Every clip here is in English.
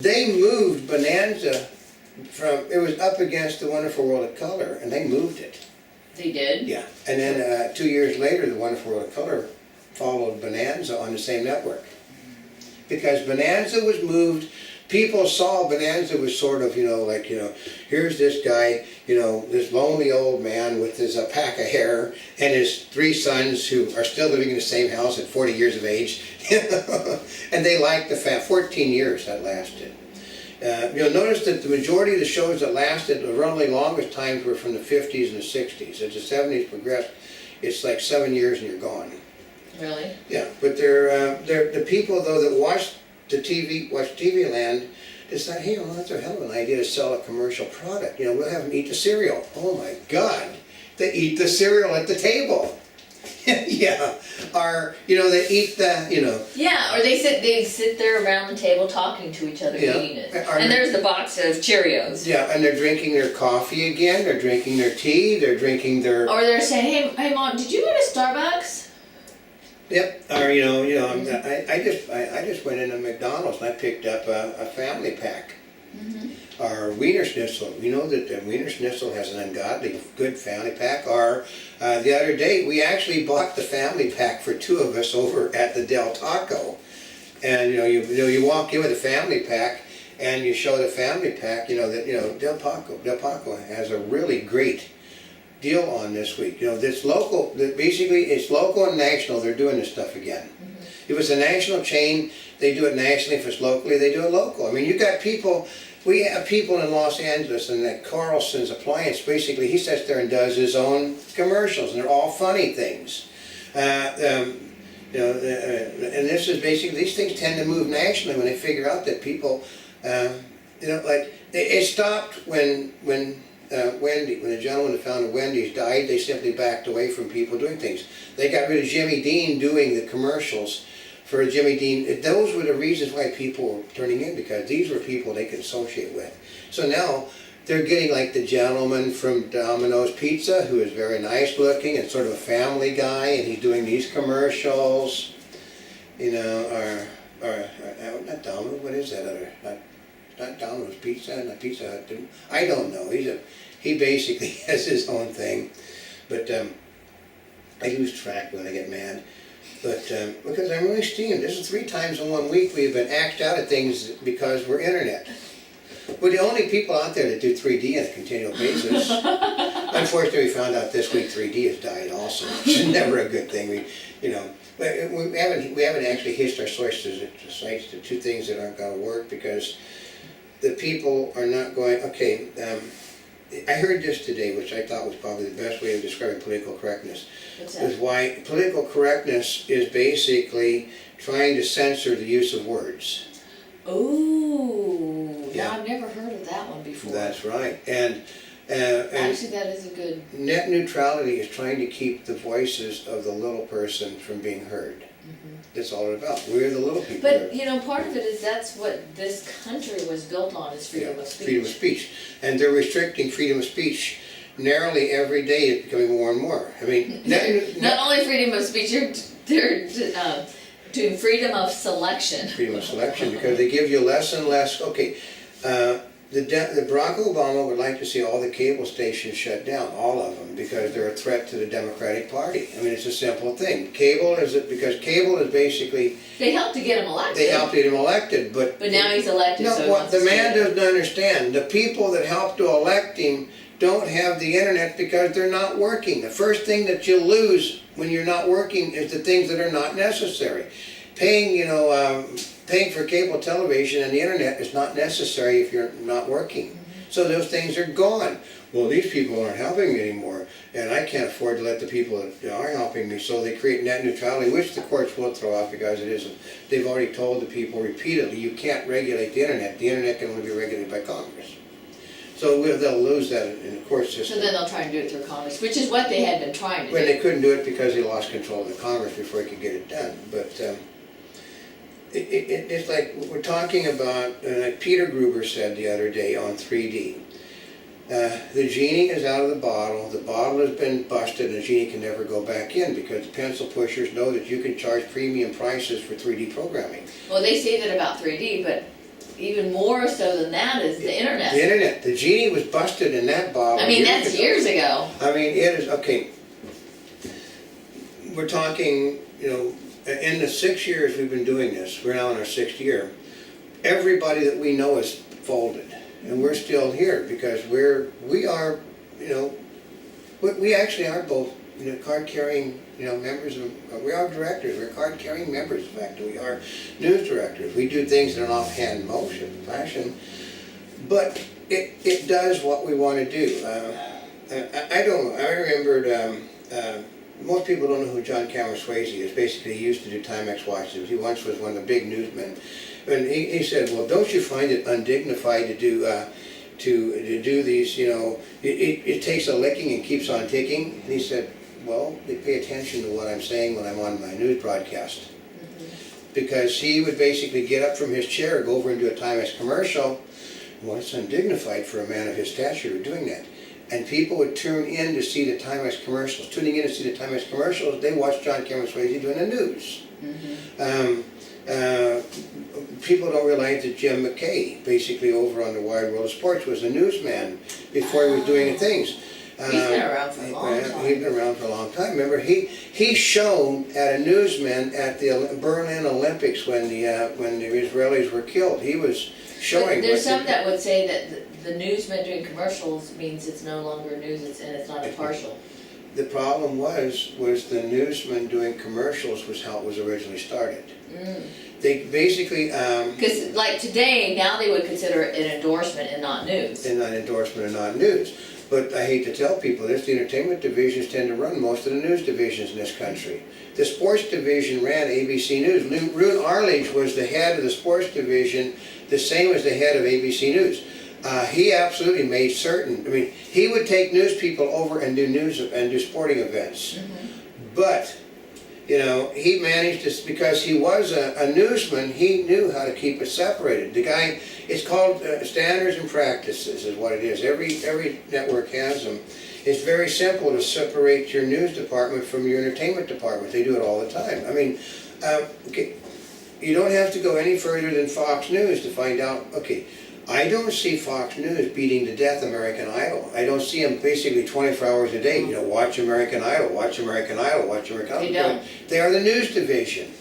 They moved Bonanza from, it was up against the Wonderful World of Color, and they moved it. They did? Yeah, and then 2 years later, the Wonderful World of Color followed Bonanza on the same network. Because Bonanza was moved, people saw Bonanza was sort of, here's this guy, this lonely old man with his pack of hair and his 3 sons who are still living in the same house at 40 years of age. And they liked the fact, 14 years that lasted. You'll notice that the majority of the shows that lasted, the really longest times were from the 50s and the 60s. As the 70s progressed, it's like 7 years and you're gone. Really? Yeah, but they're the people though that watch TV Land, decide, hey, well, that's a hell of an idea to sell a commercial product. We'll have them eat the cereal. Oh my God, they eat the cereal at the table. Yeah, or they eat the Yeah, or they sit there around the table talking to each other, eating it. And there's the box of Cheerios. Yeah, and they're drinking their coffee again. They're drinking their tea. They're drinking their. Or they're saying, hey Mom, did you go to Starbucks? Yep. Or I just went into McDonald's and I picked up a family pack. Our Wiener Schnitzel. We know that the Wiener Schnitzel has an ungodly good family pack. Or the other day we actually bought the family pack for 2 of us over at the Del Taco. And you walk in with a family pack and you show the family pack. Del Taco has a really great deal on this week. This local, basically it's local and national. They're doing this stuff again. If it's a national chain, they do it nationally. If it's locally, they do it local. I mean, you got people. We have people in Los Angeles, and that Carlson's Appliance, basically, he sits there and does his own commercials, and they're all funny things. And this is basically, these things tend to move nationally when they figure out that people, it stopped when the gentleman that founded Wendy's died. They simply backed away from people doing things. They got rid of Jimmy Dean doing the commercials for Jimmy Dean. Those were the reasons why people were turning in, because these were people they could associate with. So now they're getting like the gentleman from Domino's Pizza, who is very nice looking and sort of a family guy, and he's doing these commercials, or not Domino's, what is that other? Not Domino's Pizza, not Pizza Hut. I don't know. He basically has his own thing, but I lose track when I get mad. But because I'm really steamed. This is 3 times in 1 week we've been axed out of things because we're internet. We're the only people out there that do 3D on a continual basis. Unfortunately, we found out this week 3D has died also, which is never a good thing. We haven't actually hitched our sources to sites to 2 things that aren't going to work because the people are not going. Okay. I heard this today, which I thought was probably the best way of describing political correctness. What's that? Is why political correctness is basically trying to censor the use of words. Ooh, Yeah. I've never heard of that one before. That's right. And actually, that is a good. net neutrality is trying to keep the voices of the little person from being heard. That's all it's about. We're the little people. But part of it is that's what this country was built on, is freedom of speech. Freedom of speech. And they're restricting freedom of speech narrowly every day. It's becoming more and more. I mean, not only freedom of speech, they're doing freedom of selection. Freedom of selection, because they give you less and less. Okay, the Barack Obama would like to see all the cable stations shut down, all of them, because they're a threat to the Democratic Party. I mean, it's a simple thing. Because cable is basically. They helped to get him elected. They helped to get him elected, but now he's elected. No, so what the man doesn't understand, the people that helped to elect him don't have the internet because they're not working. The first thing that you lose when you're not working is the things that are not necessary. Paying for cable television and the internet is not necessary if you're not working. So those things are gone. Well, these people aren't helping me anymore, and I can't afford to let the people that are helping me, so they create net neutrality, which the courts will throw out because it isn't. They've already told the people repeatedly, you can't regulate the internet. The internet can only be regulated by Congress. So they'll lose that in the court system. So then they'll try and do it through Congress, which is what they had been trying to do. Well, they couldn't do it because they lost control of the Congress before they could get it done. But it's like we're talking about, like Peter Gruber said the other day on 3D. The genie is out of the bottle has been busted, and the genie can never go back in because the pencil pushers know that you can charge premium prices for 3D programming. Well, they say that about 3D, but even more so than that is the internet. The internet, the genie was busted in that bottle. I mean, that's years ago. I mean, it is, okay. We're talking, in the 6 years we've been doing this, we're now in our 6th year, everybody that we know is folded. And we're still here because we are, we actually are both, card-carrying, members of, we are directors, we're card-carrying members, in fact, we are news directors. We do things in an offhand fashion, but it does what we want to do. I don't know, I remembered, most people don't know who John Cameron Swayze is. Basically, he used to do Timex watches. He once was one of the big newsmen. And he said, well, don't you find it undignified to do these, it takes a licking and keeps on ticking? And he said, well, they pay attention to what I'm saying when I'm on my news broadcast. Because he would basically get up from his chair, go over and do a Timex commercial. Well, it's undignified for a man of his stature to be doing that. And people would tune in to see the Timex commercials. Tuning in to see the Timex commercials, they watched John Cameron Swayze doing the news. People don't realize that Jim McKay, basically over on the Wide World of Sports, was a newsman before he was doing things. He's been around for a long time. He's been around for a long time. Remember, he shone at a newsman at the Berlin Olympics when the Israelis were killed. He was showing. But there's some that would say that the newsman doing commercials means it's no longer news, and it's not impartial. The problem was the newsman doing commercials was how it was originally started. They basically... Because like today, now they would consider it an endorsement and not news. And not endorsement and not news. But I hate to tell people this, the entertainment divisions tend to run most of the news divisions in this country. The sports division ran ABC News. Roone Arledge was the head of the sports division, the same as the head of ABC News. He absolutely made certain, he would take news people over and do news and do sporting events. But, he managed to, because he was a newsman, he knew how to keep it separated. The guy, it's called standards and practices is what it is. Every network has them. It's very simple to separate your news department from your entertainment department. They do it all the time. Okay, you don't have to go any further than Fox News to find out, okay, I don't see Fox News beating to death American Idol. I don't see them basically 24 hours a day, watch American Idol, watch American Idol, watch American Idol. They don't. They are the news division.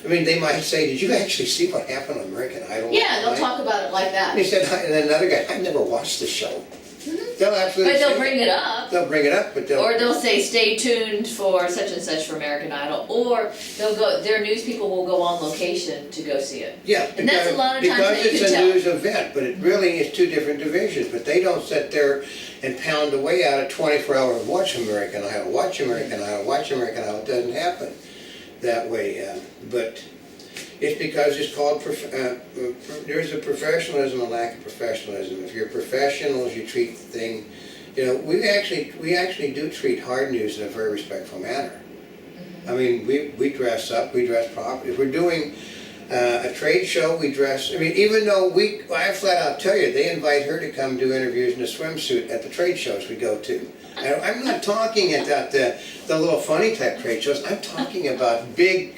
They might say, did you actually see what happened on American Idol? Yeah, they'll talk about it like that. And he said, and then another guy, I've never watched the show. They'll absolutely But they'll say bring it up. They'll bring it up, but Or they'll say, stay tuned for such and such for American Idol. Or their news people will go on location to go see it. Yeah, and that's a lot of times because that you it's can a tell. news event, but it really is two different divisions. But they don't sit there and pound away out of 24 hours, watch American Idol, watch American Idol, watch American Idol. It doesn't happen that way. But it's because it's called, there's a professionalism and lack of professionalism. If you're professionals, you treat the thing, we actually do treat hard news in a very respectful manner. We dress up, we dress properly. If we're doing a trade show, we dress, even though I flat out tell you, they invite her to come do interviews in a swimsuit at the trade shows we go to. I'm not talking about the little funny type trade shows, I'm talking about big,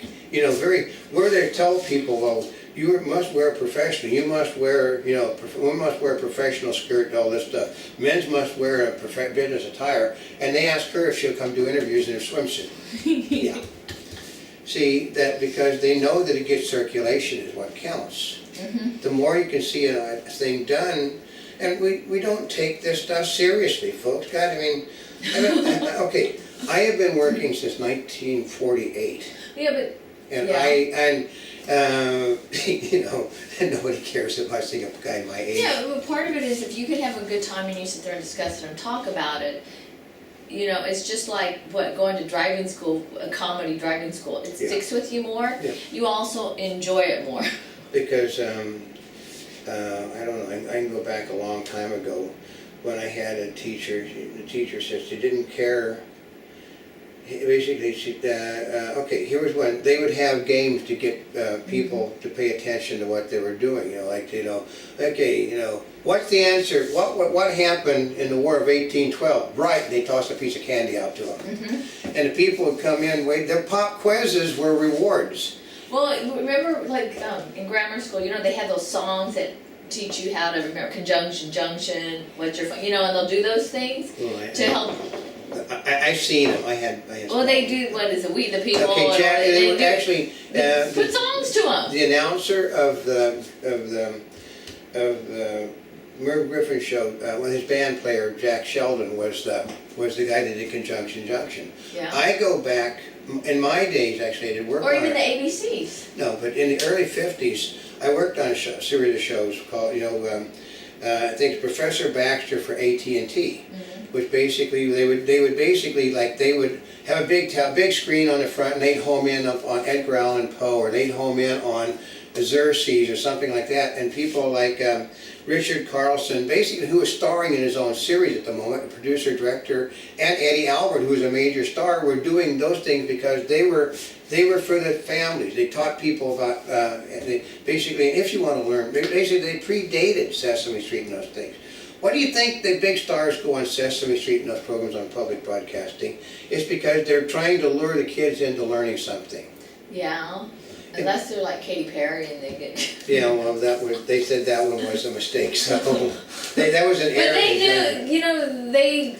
where they tell people, well, you must wear a professional, you must wear, we must wear a professional skirt, all this stuff. Men's must wear a business attire, and they ask her if she'll come do interviews in her swimsuit. Yeah. See, that because they know that it gets circulation is what counts. The more you can see a thing done, and we don't take this stuff seriously, folks. God, okay, I have been working since 1948. Yeah, but... And nobody cares if I see a guy my age. Yeah, but part of it is if you could have a good time and you sit there and discuss it and talk about it, it's just like going to driving school, a comedy driving school. It sticks with you more. Yeah. You also enjoy it more. Because, I don't know, I can go back a long time ago when I had a teacher. The teacher said she didn't care. Basically, okay, here was one. They would have games to get people to pay attention to what they were doing. Okay, what's the answer? What happened in the War of 1812? Right, they tossed a piece of candy out to them. And the people would come in, their pop quizzes were rewards. Well, remember, like, in grammar school, they have those songs that teach you how to remember conjunction, junction, what's your, and they'll do those things Well, to help. I've seen them, I had. Well, they do, what is it, We the People? Okay, or Jack, they would do- actually, put songs to them. the announcer of the Merv Griffin show, when his band player, Jack Sheldon, was the guy that did Conjunction Junction. Yeah. I go back, in my days, actually, I did work on Or even it. the ABCs. No, but in the early 50s, I worked on a series of shows called, I think Professor Baxter for AT&T, which basically, they would have a big screen on the front, and they'd home in on Edgar Allan Poe, or they'd home in on Xerxes or something like that, and people like Richard Carlson, basically, who was starring in his own series at the moment, the producer, director, and Eddie Albert, who was a major star, were doing those things because they were for the families. They taught people about, basically, if you want to learn, basically they predated Sesame Street and those things. Why do you think the big stars go on Sesame Street and those programs on public broadcasting? It's because they're trying to lure the kids into learning something. Yeah. Unless they're like Katy Perry and they get. Yeah, well, they said that one was a mistake, so that was an error. But they knew, they.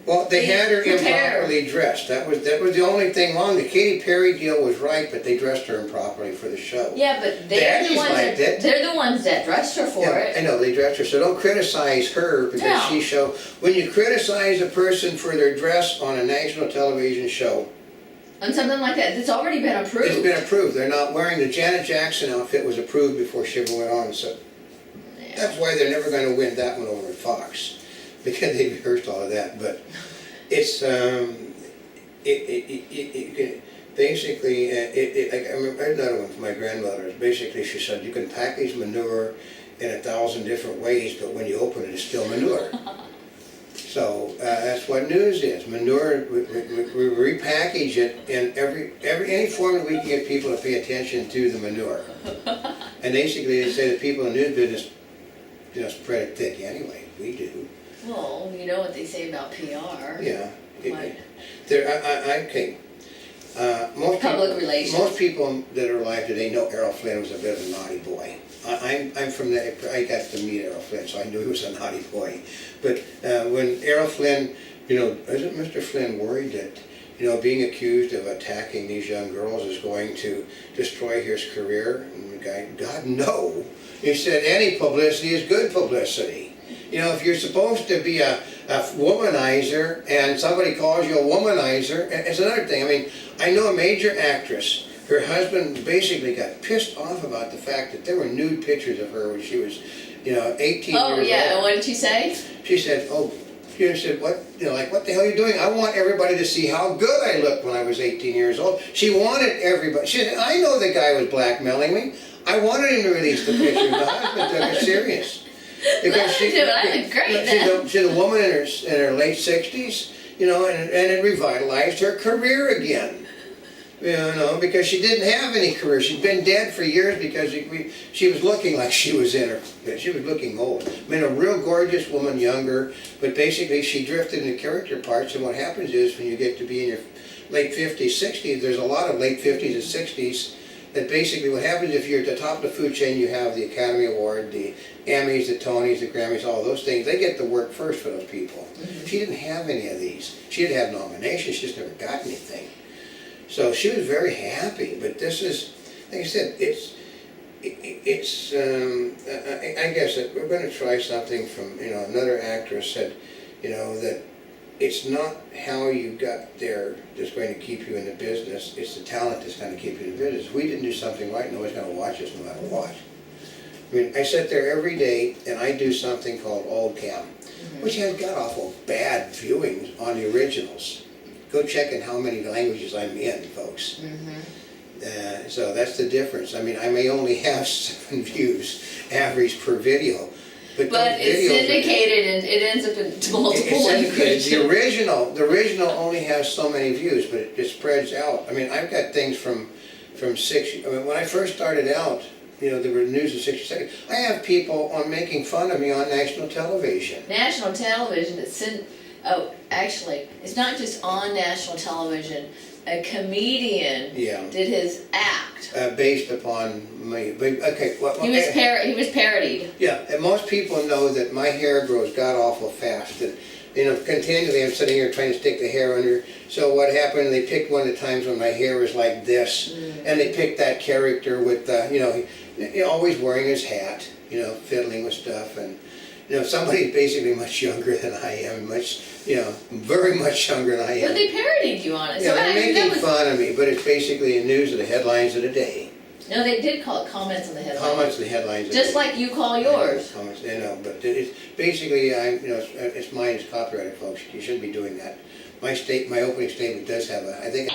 Well, they had her prepared. improperly dressed. That was the only thing wrong. The Katy Perry deal was right, but they dressed her improperly for the show. Yeah, but they're Daddies the ones liked it. they're the ones that dressed her for Yeah, it. I know, they dressed her, so don't criticize her because No. she showed. When you criticize a person for their dress on a national television show, And something like that, it's already been approved. it's been approved. They're not wearing the Janet Jackson outfit was approved before she ever went on, so Yeah. that's why they're never going to win that one over at Fox, because they rehearsed all of that. But it's basically like I remember I had another one from my grandmother. Basically, she said you can package manure in 1,000 different ways, but when you open it, it's still manure. So that's what news is. Manure. We repackage it in any form that we can get people to pay attention to the manure. And basically, they say that people in the news business, spread it thick anyway. We do. Well, you know what they say about PR. Yeah. Right. Okay. Public relations. Most people that are alive today know Errol Flynn was a bit of a naughty boy. I'm from the. I got to meet Errol Flynn, so I knew he was a naughty boy. But when Errol Flynn, isn't Mr. Flynn worried that being accused of attacking these young girls is going to destroy his career? And the guy, God, no. He said any publicity is good publicity. If you're supposed to be a womanizer and somebody calls you a womanizer, it's another thing. I mean, I know a major actress, her husband basically got pissed off about the fact that there were nude pictures of her when she was, 18 Oh years yeah, old. and what did she say? She said, she said, what the hell are you doing? I want everybody to see how good I looked when I was 18 years old. She wanted everybody. She said, I know the guy was blackmailing me. I wanted him to release the pictures. The husband took it serious. Because I look great then. she's a woman in her late 60s, and it revitalized her career again. Because she didn't have any career. She'd been dead for years because she was looking like she was she was looking old. I mean, a real gorgeous woman, younger, but basically she drifted into character parts, and what happens is when you get to be in your late 50s, 60s, there's a lot of late 50s and 60s that basically what happens if you're at the top of the food chain, you have the Academy Award, the Emmys, the Tonys, the Grammys, all those things. They get the work first for those people. Mm-hmm. She didn't have any of these. She didn't have nominations. She just never got anything. So she was very happy. But this is, like I said, I guess that we're going to try something from, another actress said, that it's not how you got there that's going to keep you in the business, it's the talent that's going to keep you in the business. If we didn't do something right, nobody's going to watch us no matter what. I mean, I sit there every day and I do something called Old Cam, which has got awful bad viewings on the originals. Go check in how many languages I'm in, folks. So that's the difference. I mean, I may only have 7 views average per video. But it's syndicated and it ends up in multiple languages. The original only has so many views, but it spreads out. I mean, I've got things from 6. I mean, when I first started out, there were news in 60 seconds. I have people making fun of me on national television. National television, actually, it's not just on national television. a comedian Yeah. did his act. Based upon me, but, okay, well, He was parodied. yeah, and most people know that my hair grows god awful fast, and, you know, continually I'm sitting here trying to stick the hair under, so what happened, they picked one of the times when my hair was like this, and they picked that character with, you know, always wearing his hat, you know, fiddling with stuff, and, you know, somebody basically much younger than I am, much, you know, very much younger than I am. But they parodied you on it. Yeah, So they're I mean, making fun of me, but it's basically the news of the headlines of the day. No, they did call it comments on the headline. Comments of the headlines of the Just day. like you call yours. Comments, you know, but it's basically, you know, it's mine, it's copyrighted, folks. You shouldn't be doing that. My opening statement does have I think.